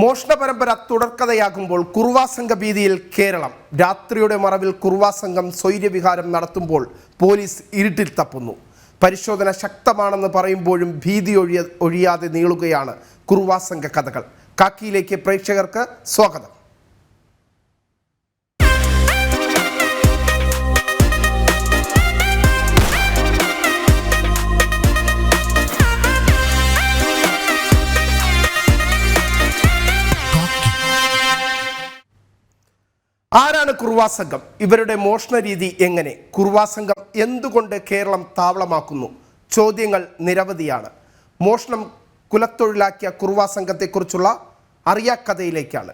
മോഷണ പരമ്പര തുടർക്കഥയാകുമ്പോൾ കുറുവാസംഘ ഭീതിയിൽ കേരളം. രാത്രിയുടെ മറവിൽ കുറുവാസംഘം സ്വൈര്യവിഹാരം നടത്തുമ്പോൾ പോലീസ് ഇരുട്ടിൽ തപ്പുന്നു. പരിശോധന ശക്തമാണെന്ന് പറയുമ്പോഴും ഭീതി ഒഴിയാതെ നീളുകയാണ് കുറുവാസംഘ കഥകൾ. കാക്കിയിലേക്ക് പ്രേക്ഷകർക്ക് സ്വാഗതം. ആരാണ് കുറുവാസംഘം? ഇവരുടെ മോഷണ രീതി എങ്ങനെ? കുറുവാസംഘം എന്തുകൊണ്ട് കേരളം താവളമാക്കുന്നു? ചോദ്യങ്ങൾ നിരവധിയാണ്. മോഷണം കുലത്തൊഴിലാക്കിയ കുറുവാസംഘത്തെക്കുറിച്ചുള്ള അറിയാക്കഥയിലേക്കാണ്.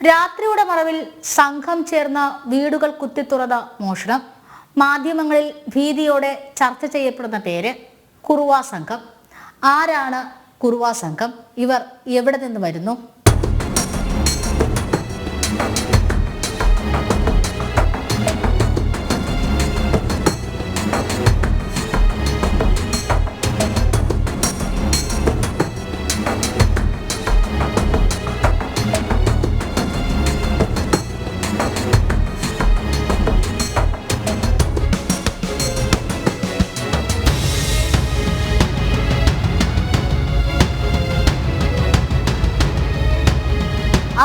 രാത്രിയുടെ മറവിൽ സംഘം ചേർന്ന വീടുകൾ കുത്തിത്തുറന്ന മോഷണം. മാധ്യമങ്ങളിൽ ഭീതിയോടെ ചർച്ച ചെയ്യപ്പെടുന്ന പേര് കുറുവാസംഘം. ആരാണ് കുറുവാസംഘം? ഇവർ എവിടെ നിന്ന് വരുന്നു?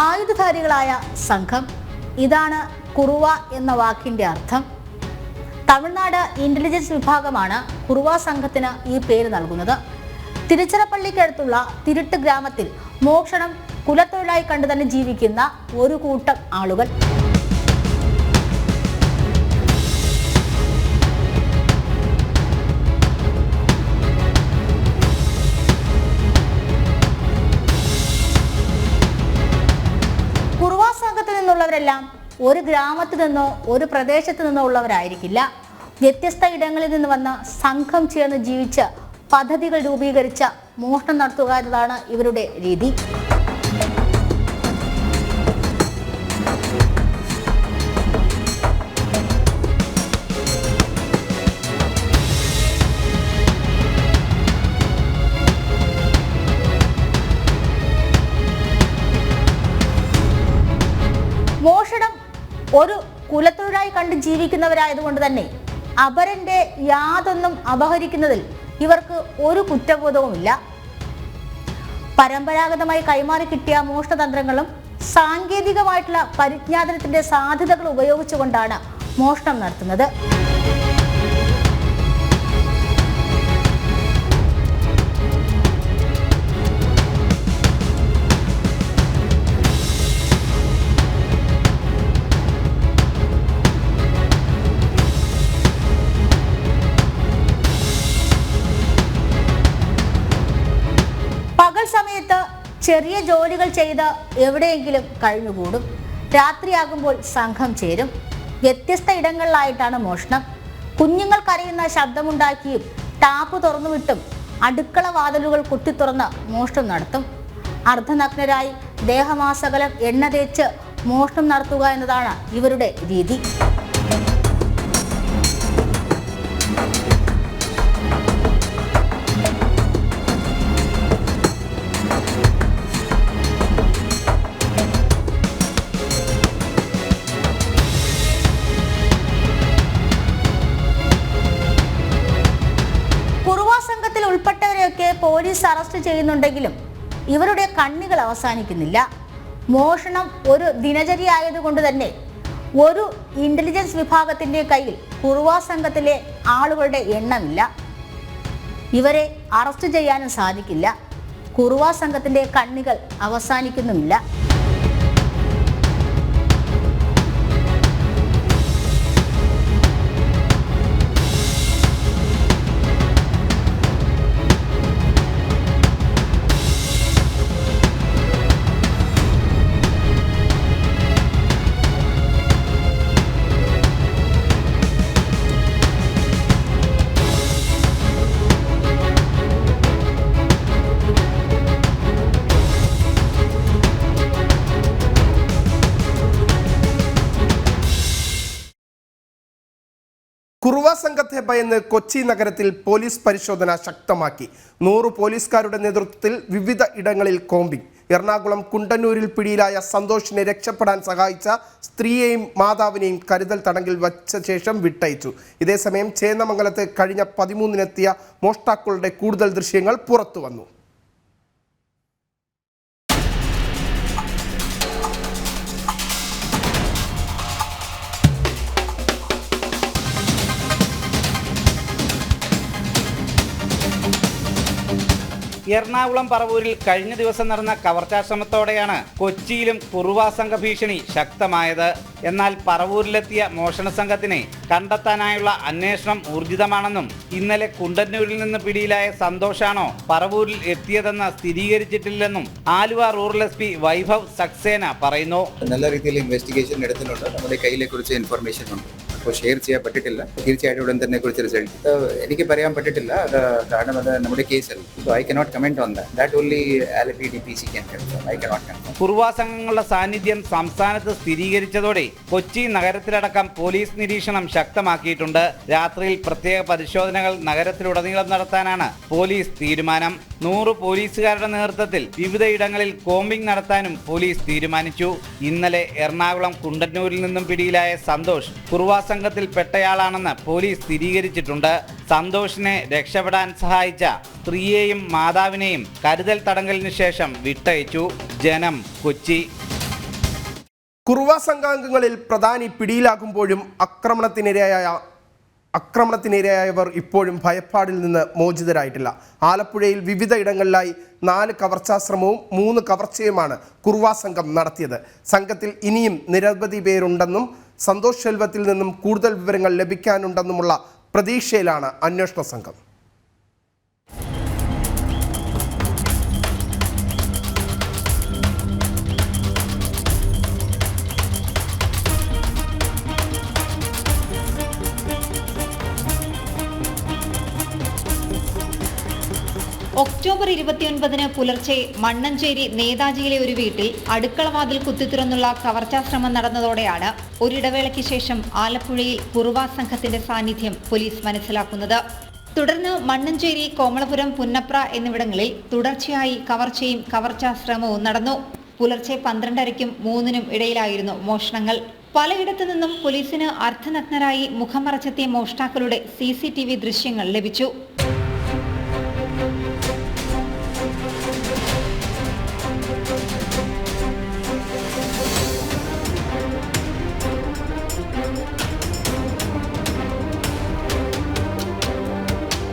ആയുധധാരികളായ സംഘം, ഇതാണ് കുറുവ എന്ന വാക്കിന്റെ അർത്ഥം. തമിഴ്നാട് ഇന്റലിജൻസ് വിഭാഗമാണ് കുറുവ സംഘത്തിന് ഈ പേര് നൽകുന്നത്. തിരുച്ചിറപ്പള്ളിക്കടുത്തുള്ള തിരുട്ട് ഗ്രാമത്തിൽ മോഷണം കുലത്തൊഴിലായി കണ്ടു തന്നെ ജീവിക്കുന്ന ഒരു കൂട്ടം ആളുകൾ. ുള്ളവരെല്ലാം ഒരു ഗ്രാമത്തിൽ നിന്നോ ഒരു പ്രദേശത്ത് നിന്നോ ഉള്ളവരായിരിക്കില്ല. വ്യത്യസ്ത ഇടങ്ങളിൽ നിന്ന് വന്ന് സംഘം ചേർന്ന് ജീവിച്ച് പദ്ധതികൾ രൂപീകരിച്ച മോഷണം നടത്തുക എന്നതാണ് ഇവരുടെ രീതി. മോഷണം ഒരു കുലത്തൊഴിലായി കണ്ട് ജീവിക്കുന്നവരായതുകൊണ്ട് തന്നെ അപരന്റെ യാതൊന്നും അപഹരിക്കുന്നതിൽ ഇവർക്ക് ഒരു കുറ്റബോധവുമില്ല. പരമ്പരാഗതമായി കൈമാറി കിട്ടിയ മോഷണതന്ത്രങ്ങളും സാങ്കേതികമായിട്ടുള്ള പരിജ്ഞാനത്തിന്റെ സാധ്യതകൾ ഉപയോഗിച്ചുകൊണ്ടാണ് മോഷണം നടത്തുന്നത്. സമയത്ത് ചെറിയ ജോലികൾ ചെയ്ത് എവിടെയെങ്കിലും കഴിഞ്ഞുകൂടും. രാത്രിയാകുമ്പോൾ സംഘം ചേരും. വ്യത്യസ്ത ഇടങ്ങളിലായിട്ടാണ് മോഷണം. കുഞ്ഞുങ്ങൾ കരയുന്ന ശബ്ദമുണ്ടാക്കിയും ടാപ്പ് തുറന്നുവിട്ടും അടുക്കള വാതിലുകൾ കുത്തിത്തുറന്ന് മോഷണം നടത്തും. അർദ്ധനഗ്നരായി ദേഹമാസകലം എണ്ണ തേച്ച് മോഷണം നടത്തുക എന്നതാണ് ഇവരുടെ രീതി. സംഘത്തിൽ ഉൾപ്പെട്ടവരെയൊക്കെ പോലീസ് അറസ്റ്റ് ചെയ്യുന്നുണ്ടെങ്കിലും ഇവരുടെ കണ്ണികൾ അവസാനിക്കുന്നില്ല. മോഷണം ഒരു ദിനചര്യ ആയതുകൊണ്ട് തന്നെ ഒരു ഇന്റലിജൻസ് വിഭാഗത്തിന്റെ കയ്യിൽ കുറുവാ സംഘത്തിലെ ആളുകളുടെ എണ്ണമില്ല. ഇവരെ അറസ്റ്റ് ചെയ്യാനും സാധിക്കില്ല. കുറുവാ സംഘത്തിന്റെ കണ്ണികൾ അവസാനിക്കുന്നുമില്ല. കുറുവ സംഘത്തെ ഭയന്ന് കൊച്ചി നഗരത്തിൽ പോലീസ് പരിശോധന ശക്തമാക്കി. 100 പോലീസുകാരുടെ നേതൃത്വത്തിൽ വിവിധ ഇടങ്ങളിൽ കോമ്പിംഗ്. എറണാകുളം കുണ്ടന്നൂരിൽ പിടിയിലായ സന്തോഷിനെ രക്ഷപ്പെടാൻ സഹായിച്ച സ്ത്രീയെയും മാതാവിനെയും കരുതൽ തടങ്കിൽ വച്ച ശേഷം വിട്ടയച്ചു. ഇതേസമയം ചേന്നമംഗലത്ത് കഴിഞ്ഞ 13-നെത്തിയ മോഷ്ടാക്കളുടെ കൂടുതൽ ദൃശ്യങ്ങൾ പുറത്തു വന്നു. എറണാകുളം പറവൂരിൽ കഴിഞ്ഞ ദിവസം നടന്ന കവർച്ചാശ്രമത്തോടെയാണ് കൊച്ചിയിലും കുറുവ സംഘ ഭീഷണി ശക്തമായത്. എന്നാൽ പറവൂരിലെത്തിയ മോഷണ സംഘത്തിനെ കണ്ടെത്താനായുള്ള അന്വേഷണം ഊർജിതമാണെന്നും ഇന്നലെ കുണ്ടന്നൂരിൽ നിന്ന് പിടിയിലായ സന്തോഷാണോ പറവൂരിൽ എത്തിയതെന്ന് സ്ഥിരീകരിച്ചിട്ടില്ലെന്നും ആലുവ റൂറൽ SP വൈഭവ് സക്സേന പറയുന്നു. നല്ല രീതിയിൽ ഇൻവെസ്റ്റിഗേഷൻ നടത്തുന്നുണ്ട്. നമ്മുടെ കയ്യിലെ കുറിച്ച് ഇൻഫർമേഷൻ ഉണ്ട്. അപ്പോൾ ഷെയർ ചെയ്യാൻ പറ്റിട്ടില്ല. തീർച്ചയായിട്ടും ഉടൻ തന്നെ കുറിച്ച് റിസൾട്ട് എനിക്ക് പറയാൻ പറ്റിട്ടില്ല. കാരണം അത് നമ്മുടെ കേസല്ല. So I cannot comment on that. Only LAPD/PC can confirm. I cannot confirm. Kuruva സംഘങ്ങളുടെ സാന്നിധ്യം സംസ്ഥാനത്ത് സ്ഥിരീകരിച്ചതോടെ കൊച്ചി നഗരത്തിലടക്കം പോലീസ് നിരീക്ഷണം ശക്തമാക്കിയിട്ടുണ്ട്. രാത്രിയിൽ പ്രത്യേക പരിശോധനകൾ നഗരത്തിലുടനീളം നടത്താനാണ് പോലീസ് തീരുമാനം. 100 പോലീസുകാരുടെ നേതൃത്വത്തിൽ വിവിധയിടങ്ങളിൽ കോമ്പിംഗ് നടത്താനും പോലീസ് തീരുമാനിച്ചു. ഇന്നലെ എറണാകുളം കുണ്ടന്നൂരിൽ നിന്നും പിടിയിലായ സന്തോഷ് കുറുവ സംഘത്തിൽ പെട്ടയാളാണെന്ന് പോലീസ് സ്ഥിരീകരിച്ചിട്ടുണ്ട്. സന്തോഷിനെ രക്ഷപ്പെടാൻ സഹായിച്ച സ്ത്രീയെയും മാതാവിനെയും കരുതൽ തടങ്കലിന് ശേഷം വിട്ടയച്ചു. ജനം, കൊച്ചി. കുറുവ സംഘാംഗങ്ങളിൽ പ്രധാനി പിടിയിലാകുമ്പോഴും ആക്രമണത്തിനിരയായവർ ഇപ്പോഴും ഭയപ്പാടിൽ നിന്ന് മോചിതരായിട്ടില്ല. ആലപ്പുഴയിൽ വിവിധ ഇടങ്ങളിലായി 4 കവർച്ചാശ്രമവും 3 കവർച്ചയുമാണ് കുറുവ സംഘം നടത്തിയത്. സംഘത്തിൽ ഇനിയും നിരവധി പേരുണ്ടെന്നും സന്തോഷ് ശെൽവത്തിൽ നിന്നും കൂടുതൽ വിവരങ്ങൾ ലഭിക്കാനുണ്ടെന്നുമുള്ള പ്രതീക്ഷയിലാണ് അന്വേഷണ സംഘം. ഒക്ടോബർ 29-ന് പുലർച്ചെ മണ്ണഞ്ചേരി നേതാജിയിലെ ഒരു വീട്ടിൽ അടുക്കളവാതിൽ കുത്തിത്തുറന്നുള്ള കവർച്ചാശ്രമം നടന്നതോടെയാണ് ഒരിടവേളയ്ക്ക് ശേഷം ആലപ്പുഴയിൽ കുറുവ സംഘത്തിന്റെ സാന്നിധ്യം പോലീസ് മനസ്സിലാക്കുന്നത്. തുടർന്ന് മണ്ണഞ്ചേരി, കോമളപുരം, പുന്നപ്ര എന്നിവിടങ്ങളിൽ തുടർച്ചയായി കവർച്ചയും കവർച്ചാശ്രമവും നടന്നു. പുലർച്ചെ 12:30-നും 3-നും ഇടയിലായിരുന്നു മോഷണങ്ങൾ. പലയിടത്തു നിന്നും പോലീസിന് അർദ്ധനഗ്നരായി മുഖം മറച്ചെത്തിയ മോഷ്ടാക്കളുടെ CCTV ദൃശ്യങ്ങൾ ലഭിച്ചു.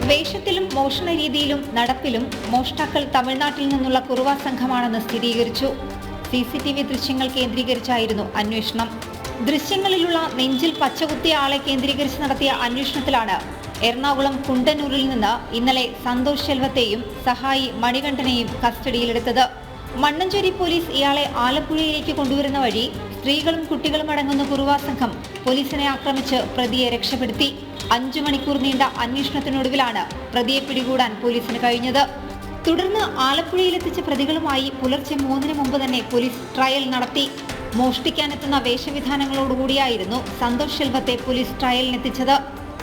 വേഷത്തിലും മോഷണ രീതിയിലും നടപ്പിലും മോഷ്ടാക്കൾ തമിഴ്നാട്ടിൽ നിന്നുള്ള കുറുവ സംഘമാണെന്ന് സ്ഥിരീകരിച്ചു. CCTV ദൃശ്യങ്ങൾ കേന്ദ്രീകരിച്ചായിരുന്നു അന്വേഷണം. ദൃശ്യങ്ങളിലുള്ള നെഞ്ചിൽ പച്ചകുത്തിയ ആളെ കേന്ദ്രീകരിച്ച് നടത്തിയ അന്വേഷണത്തിലാണ് എറണാകുളം കുണ്ടന്നൂരിൽ നിന്ന് ഇന്നലെ സന്തോഷ് ശെൽവത്തെയും സഹായി മണികണ്ഠനെയും കസ്റ്റഡിയിലെടുത്തത്. മണ്ണഞ്ചേരി പോലീസ് ഇയാളെ ആലപ്പുഴയിലേക്ക് കൊണ്ടുവരുന്ന വഴി സ്ത്രീകളും കുട്ടികളും അടങ്ങുന്ന കുറുവ സംഘം പോലീസിനെ ആക്രമിച്ച് പ്രതിയെ രക്ഷപ്പെടുത്തി. 5 മണിക്കൂർ നീണ്ട അന്വേഷണത്തിനൊടുവിലാണ് പ്രതിയെ പിടികൂടാൻ പോലീസിന് കഴിഞ്ഞത്. തുടർന്ന് ആലപ്പുഴയിലെത്തിച്ച പ്രതികളുമായി പുലർച്ചെ 3-ന് മുമ്പ് തന്നെ പോലീസ് ട്രയൽ നടത്തി. മോഷ്ടിക്കാനെത്തുന്ന വേഷവിധാനങ്ങളോടുകൂടിയായിരുന്നു സന്തോഷ് ശെൽവത്തെ പോലീസ് ട്രയലിനെത്തിച്ചത്.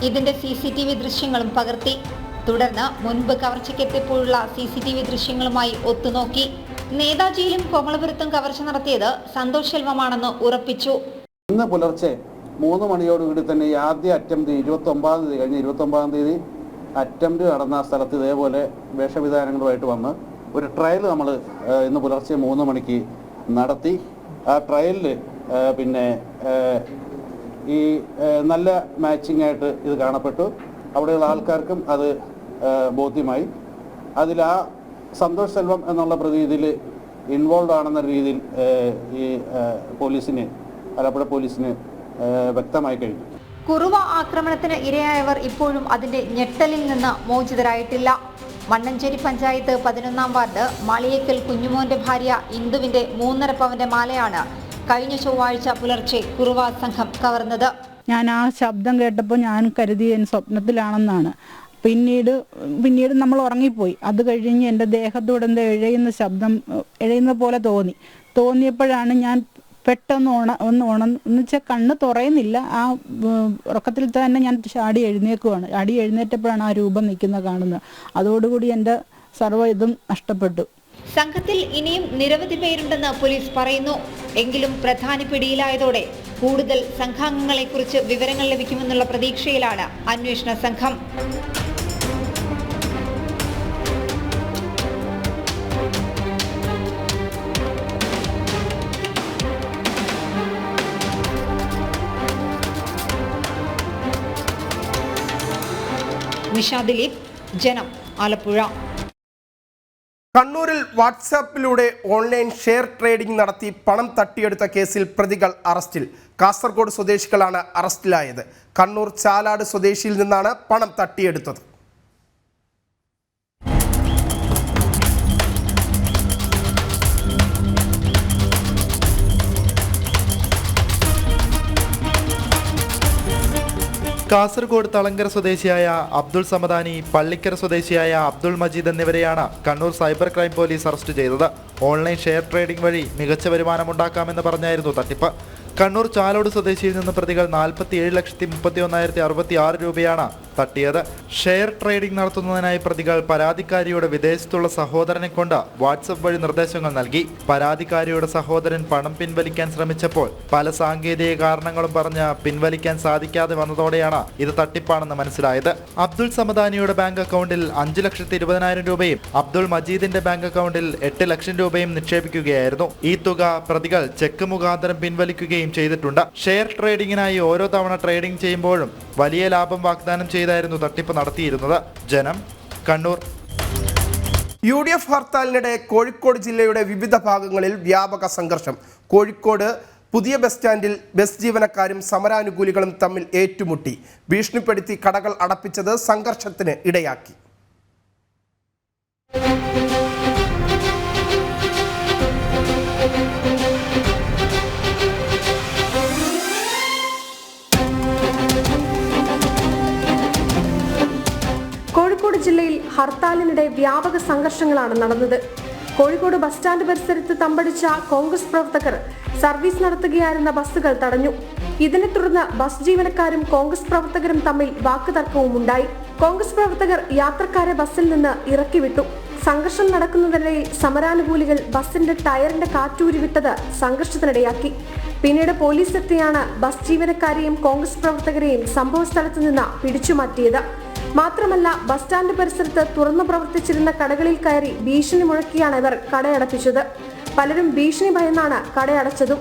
ഇതിന്റെ CCTV ദൃശ്യങ്ങളും പകർത്തി. തുടർന്ന് മുൻപ് കവർച്ചയ്ക്കെത്തിയപ്പോഴുള്ള CCTV ദൃശ്യങ്ങളുമായി ഒത്തുനോക്കി. നേതാജിയിലും കോമളപുരത്തും കവർച്ച നടത്തിയത് സന്തോഷ് ശെൽവമാണെന്ന് ഉറപ്പിച്ചു. ഇന്ന് പുലർച്ചെ 3 മണിയോടുകൂടി തന്നെ ഈ ആദ്യ അറ്റംപ്റ്റ് 29-ാം തീയതി കഴിഞ്ഞ 29-ാം തീയതി അറ്റംപ്റ്റ് നടന്ന സ്ഥലത്ത് ഇതേപോലെ വേഷവിധാനങ്ങളുമായിട്ട് വന്ന് ഒരു ട്രയൽ നമ്മൾ ഇന്ന് പുലർച്ചെ 3 മണിക്ക് നടത്തി. ആ ട്രയലിൽ ഈ നല്ല മാച്ചിങ് ആയിട്ട് ഇത് കാണപ്പെട്ടു. അവിടെയുള്ള ആൾക്കാർക്കും അത് ബോധ്യമായി. അതിൽ ആ സന്തോഷ് ശെൽവം എന്നുള്ള പ്രതി ഇതിൽ ഇൻവോൾവ് ആണെന്ന രീതിയിൽ ഈ ആലപ്പുഴ പോലീസിന് വ്യക്തമായി കഴിഞ്ഞു. കുറുവ ആക്രമണത്തിന് ഇരയായവർ ഇപ്പോഴും അതിന്റെ ഞെട്ടലിൽ നിന്ന് മോചിതരായിട്ടില്ല. മണ്ണഞ്ചേരി പഞ്ചായത്ത് 11-ാം വാർഡ് മാളിയേക്കൽ കുഞ്ഞുമോന്റെ ഭാര്യ ഇന്ദുവിന്റെ 3.5 പവന്റെ മാലയാണ് കഴിഞ്ഞ ചൊവ്വാഴ്ച പുലർച്ചെ കുറുവ സംഘം കവർന്നത്. ഞാൻ ആ ശബ്ദം കേട്ടപ്പോൾ ഞാൻ കരുതി സ്വപ്നത്തിലാണെന്നാണ്. പിന്നീട് നമ്മൾ ഉറങ്ങിപ്പോയി. അത് കഴിഞ്ഞ് എൻ്റെ ദേഹത്തൂടെ എന്തോ ഇഴയുന്ന ശബ്ദം, ഇഴയുന്ന പോലെ തോന്നിയപ്പോഴാണ് ഞാൻ പെട്ടെന്ന് എന്ന് വെച്ചാൽ കണ്ണ് തുറയുന്നില്ല. ആ ഉറക്കത്തിൽ തന്നെ ഞാൻ ചാടി എഴുന്നേക്കുവാണ്. ചാടി എഴുന്നേറ്റപ്പോഴാണ് ആ രൂപം നിൽക്കുന്നത് കാണുന്നത്. അതോടുകൂടി എൻ്റെ സർവ്വ ഇതും നഷ്ടപ്പെട്ടു. സംഘത്തിൽ ഇനിയും നിരവധി പേരുണ്ടെന്ന് പോലീസ് പറയുന്നു. എങ്കിലും പ്രധാന പിടിയിലായതോടെ കൂടുതൽ സംഘാംഗങ്ങളെക്കുറിച്ച് വിവരങ്ങൾ ലഭിക്കുമെന്നുള്ള പ്രതീക്ഷയിലാണ് അന്വേഷണ സംഘം. നിഷ ദിലീപ്, ജനം, ആലപ്പുഴ. കണ്ണൂരിൽ വാട്സാപ്പിലൂടെ ഓൺലൈൻ ഷെയർ ട്രേഡിംഗ് നടത്തി പണം തട്ടിയെടുത്ത കേസിൽ പ്രതികൾ അറസ്റ്റിൽ. കാസർഗോഡ് സ്വദേശികളാണ് അറസ്റ്റിലായത്. കണ്ണൂർ ചാലാട് സ്വദേശിയിൽ നിന്നാണ് പണം തട്ടിയെടുത്തത്. കാസർഗോഡ് തളങ്കര സ്വദേശിയായ അബ്ദുൾ സമദാനി, പള്ളിക്കര സ്വദേശിയായ അബ്ദുൾ മജീദ് എന്നിവരെയാണ് Kannur cyber crime police arrest ചെയ്തത്. ഓൺലൈൻ ഷെയർ ട്രേഡിംഗ് വഴി മികച്ച വരുമാനമുണ്ടാക്കാമെന്ന് പറഞ്ഞായിരുന്നു തട്ടിപ്പ്. കണ്ണൂർ ചാലോട് സ്വദേശിയിൽ നിന്ന് പ്രതികൾ 47,31,066 രൂപയാണ് തട്ടിയത്. ഷെയർ ട്രേഡിംഗ് നടത്തുന്നതിനായി പ്രതികൾ പരാതിക്കാരിയുടെ വിദേശത്തുള്ള സഹോദരനെ കൊണ്ട് വാട്സപ്പ് വഴി നിർദ്ദേശങ്ങൾ നൽകി. പരാതിക്കാരിയുടെ സഹോദരൻ പണം പിൻവലിക്കാൻ ശ്രമിച്ചപ്പോൾ പല സാങ്കേതിക കാരണങ്ങളും പറഞ്ഞ് പിൻവലിക്കാൻ സാധിക്കാതെ വന്നതോടെയാണ് ഇത് തട്ടിപ്പാണെന്ന് മനസ്സിലായത്. അബ്ദുൾ സമദാനിയുടെ ബാങ്ക് അക്കൗണ്ടിൽ 5,20,000 രൂപയും അബ്ദുൾ മജീദിന്റെ ബാങ്ക് അക്കൗണ്ടിൽ 8 ലക്ഷം രൂപയും നിക്ഷേപിക്കുകയായിരുന്നു. ഈ തുക പ്രതികൾ ചെക്ക് മുഖാന്തരം പിൻവലിക്കുകയും ചെയ്തിട്ടുണ്ട്. ഷെയർ ട്രേഡിംഗിനായി ഓരോ തവണ ട്രേഡിംഗ് ചെയ്യുമ്പോഴും വലിയ ലാഭം വാഗ്ദാനം ചെയ്തായിരുന്നു തട്ടിപ്പ് നടത്തിയിരുന്നത്. ജനം, കണ്ണൂർ. UDF ഹർത്താലിനിടെ കോഴിക്കോട് ജില്ലയുടെ വിവിധ ഭാഗങ്ങളിൽ വ്യാപക സംഘർഷം. കോഴിക്കോട് പുതിയ ബസ് സ്റ്റാൻഡിൽ ബസ് ജീവനക്കാരും സമരാനുകൂലികളും തമ്മിൽ ഏറ്റുമുട്ടി. ഭീഷണിപ്പെടുത്തി കടകൾ അടപ്പിച്ചത് സംഘർഷത്തിന് ഇടയാക്കി. കോഴിക്കോട് ജില്ലയിൽ ഹർത്താലിനിടെ വ്യാപക സംഘർഷങ്ങളാണ് നടന്നത്. കോഴിക്കോട് ബസ് സ്റ്റാൻഡ് പരിസരത്ത് തമ്പടിച്ച കോൺഗ്രസ് പ്രവർത്തകർ സർവീസ് നടത്തുകയായിരുന്ന ബസ്സുകൾ തടഞ്ഞു. ഇതിനെ തുടർന്ന് ബസ് ജീവനക്കാരും കോൺഗ്രസ് പ്രവർത്തകരും തമ്മിൽ വാക്കുതർക്കവും ഉണ്ടായി. കോൺഗ്രസ് പ്രവർത്തകർ യാത്രക്കാരെ ബസ്സിൽ നിന്ന് ഇറക്കിവിട്ടു. സംഘർഷം നടക്കുന്നതിനിടയിൽ സമരാനുകൂലികൾ ബസിന്റെ ടയറിന്റെ കാറ്റൂരിവിട്ടത് സംഘർഷത്തിനിടയാക്കി. പിന്നീട് പോലീസ് എത്തിയാണ് ബസ് ജീവനക്കാരെയും കോൺഗ്രസ് പ്രവർത്തകരെയും സംഭവസ്ഥലത്ത് നിന്ന് പിടിച്ചുമാറ്റിയത്. മാത്രമല്ല, ബസ് സ്റ്റാൻഡ് പരിസരത്ത് തുറന്നു പ്രവർത്തിച്ചിരുന്ന കടകളിൽ കയറി ഭീഷണി മുഴക്കിയാണ് ഇവർ കടയടപ്പിച്ചത്. പലരും ഭീഷണി ഭയന്നാണ് കടയടച്ചതും.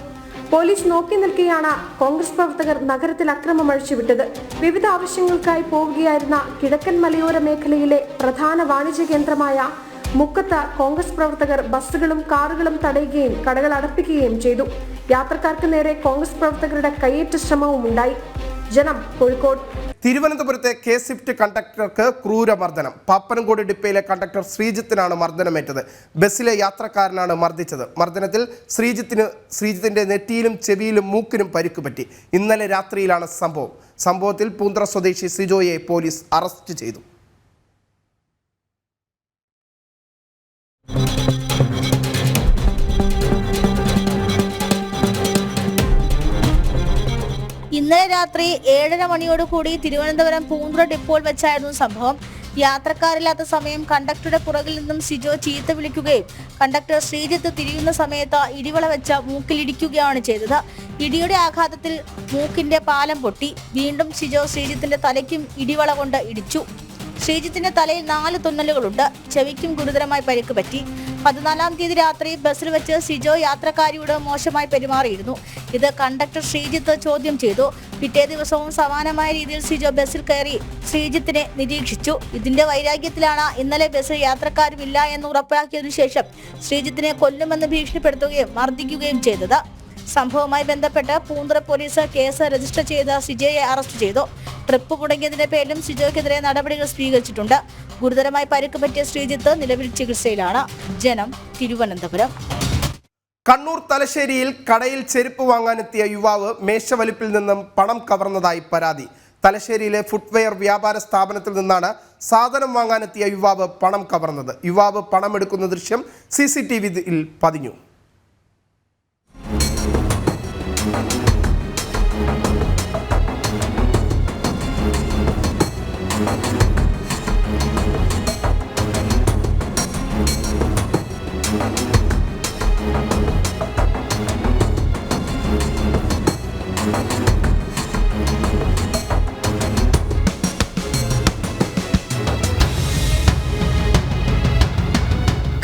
പോലീസ് നോക്കി നിൽക്കെയാണ് കോൺഗ്രസ് പ്രവർത്തകർ നഗരത്തിൽ അക്രമം അഴിച്ചുവിട്ടത്. വിവിധ ആവശ്യങ്ങൾക്കായി പോവുകയായിരുന്ന കിഴക്കൻ മലയോര മേഖലയിലെ പ്രധാന വാണിജ്യ കേന്ദ്രമായ മുക്കത്ത് കോൺഗ്രസ് പ്രവർത്തകർ ബസ്സുകളും കാറുകളും തടയുകയും കടകൾ അടപ്പിക്കുകയും ചെയ്തു. യാത്രക്കാർക്ക് നേരെ കോൺഗ്രസ് പ്രവർത്തകരുടെ കയ്യേറ്റ ശ്രമവും ഉണ്ടായി. ജനം, കോഴിക്കോട്. തിരുവനന്തപുരത്തെ കെ-സ്വിഫ്റ്റ് കണ്ടക്ടർക്ക് ക്രൂരമർദ്ദനം. പാപ്പനംകോട് ഡിപ്പോയിലെ കണ്ടക്ടർ ശ്രീജിത്തിനാണ് മർദ്ദനമേറ്റത്. ബസ്സിലെ യാത്രക്കാരനാണ് മർദ്ദിച്ചത്. മർദ്ദനത്തിൽ ശ്രീജിത്തിന്റെ നെറ്റിയിലും ചെവിയിലും മൂക്കിനും പരിക്കുപറ്റി. ഇന്നലെ രാത്രിയിലാണ് സംഭവത്തിൽ പൂന്ത്ര സ്വദേശി സിജോയെ പോലീസ് അറസ്റ്റ് ചെയ്തു. ഇന്നലെ രാത്രി 7:30 മണിയോടുകൂടി തിരുവനന്തപുരം പൂന്ത്ര ഡിപ്പോയിൽ വെച്ചായിരുന്നു സംഭവം. യാത്രക്കാരില്ലാത്ത സമയം കണ്ടക്ടറുടെ പുറകിൽ നിന്നും സിജോ ചീത്ത വിളിക്കുകയും കണ്ടക്ടർ ശ്രീജിത്ത് തിരിയുന്ന സമയത്ത് ഇടിവള വെച്ച മൂക്കിലിടിക്കുകയാണ് ചെയ്തത്. ഇടിയുടെ ആഘാതത്തിൽ മൂക്കിന്റെ പാലം പൊട്ടി. വീണ്ടും സിജോ ശ്രീജിത്തിന്റെ തലയ്ക്കും ഇടിവള കൊണ്ട് ഇടിച്ചു. ശ്രീജിത്തിന്റെ തലയിൽ 4 തുന്നലുകളുണ്ട്. ചെവിക്കും ഗുരുതരമായി പരിക്ക് പറ്റി. 14-ാം തീയതി രാത്രി ബസ്സിൽ വെച്ച് സിജോ യാത്രക്കാരിയോട് മോശമായി പെരുമാറിയിരുന്നു. ഇത് കണ്ടക്ടർ ശ്രീജിത്ത് ചോദ്യം ചെയ്തു. പിറ്റേ ദിവസവും സമാനമായ രീതിയിൽ സിജോ ബസ്സിൽ കയറി ശ്രീജിത്തിനെ നിരീക്ഷിച്ചു. ഇതിന്റെ വൈരാഗ്യത്തിലാണ് ഇന്നലെ ബസ്സിൽ യാത്രക്കാരുമില്ല എന്ന് ഉറപ്പാക്കിയതിനു ശേഷം ശ്രീജിത്തിനെ കൊല്ലുമെന്ന് ഭീഷണിപ്പെടുത്തുകയും മർദ്ദിക്കുകയും ചെയ്തത്. സംഭവവുമായി ബന്ധപ്പെട്ട് പൂന്ത്ര പോലീസ് കേസ് രജിസ്റ്റർ ചെയ്ത സിജോയെ അറസ്റ്റ് ചെയ്തു. ട്രിപ്പ് മുടങ്ങിയതിന്റെ പേരിലും സിജോയ്ക്കെതിരെ നടപടികൾ സ്വീകരിച്ചിട്ടുണ്ട്. ഗുരുതരമായി പരിക്ക് പറ്റിയ ശ്രീജിത്ത് നിലവിൽ ചികിത്സയിലാണ്. ജനം, തിരുവനന്തപുരം. കണ്ണൂർ തലശ്ശേരിയിൽ കടയിൽ ചെരുപ്പ് വാങ്ങാനെത്തിയ യുവാവ് മേശവലിപ്പിൽ നിന്നും പണം കവർന്നതായി പരാതി. തലശ്ശേരിയിലെ ഫുട്വെയർ വ്യാപാര സ്ഥാപനത്തിൽ നിന്നാണ് സാധനം വാങ്ങാനെത്തിയ യുവാവ് പണം കവർന്നത്. യുവാവ് പണമെടുക്കുന്ന ദൃശ്യം CCTVയിൽ പതിഞ്ഞു.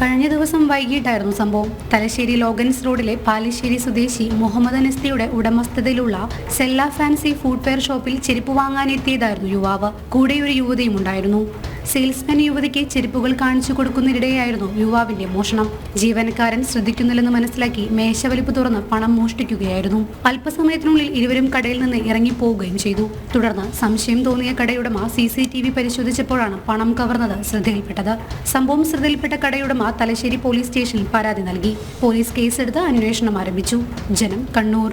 കഴിഞ്ഞ ദിവസം വൈകിട്ടായിരുന്നു സംഭവം. തലശ്ശേരി ലോഗൻസ് റോഡിലെ പാലിശ്ശേരി സ്വദേശി മുഹമ്മദ് അനസ്തിയുടെ ഉടമസ്ഥതയിലുള്ള സെല്ല ഫാൻസി ഫുട്വെയർ ഷോപ്പിൽ ചെരുപ്പ് വാങ്ങാനെത്തിയതായിരുന്നു യുവാവ്. കൂടെ ഒരു യുവതിയും ഉണ്ടായിരുന്നു. സെയിൽസ്മാൻ യുവതിക്ക് ചെരുപ്പുകൾ കാണിച്ചു കൊടുക്കുന്നതിനിടെയായിരുന്നു യുവാവിന്റെ മോഷണം. ജീവനക്കാരൻ ശ്രദ്ധിക്കുന്നില്ലെന്ന് മനസ്സിലാക്കി മേശവലിപ്പ് തുറന്ന് പണം മോഷ്ടിക്കുകയായിരുന്നു. അല്പസമയത്തിനുള്ളിൽ ഇരുവരും കടയിൽ നിന്ന് ഇറങ്ങിപ്പോവുകയും ചെയ്തു. തുടർന്ന് സംശയം തോന്നിയ കടയുടമ CCTV പരിശോധിച്ചപ്പോഴാണ് പണം കവർന്നത് ശ്രദ്ധയിൽപ്പെട്ടത്. സംഭവം ശ്രദ്ധയിൽപ്പെട്ട കടയുടമ തലശ്ശേരി പോലീസ് സ്റ്റേഷനിൽ പരാതി നൽകി. പോലീസ് കേസെടുത്ത് അന്വേഷണം ആരംഭിച്ചു. ജനം, കണ്ണൂർ.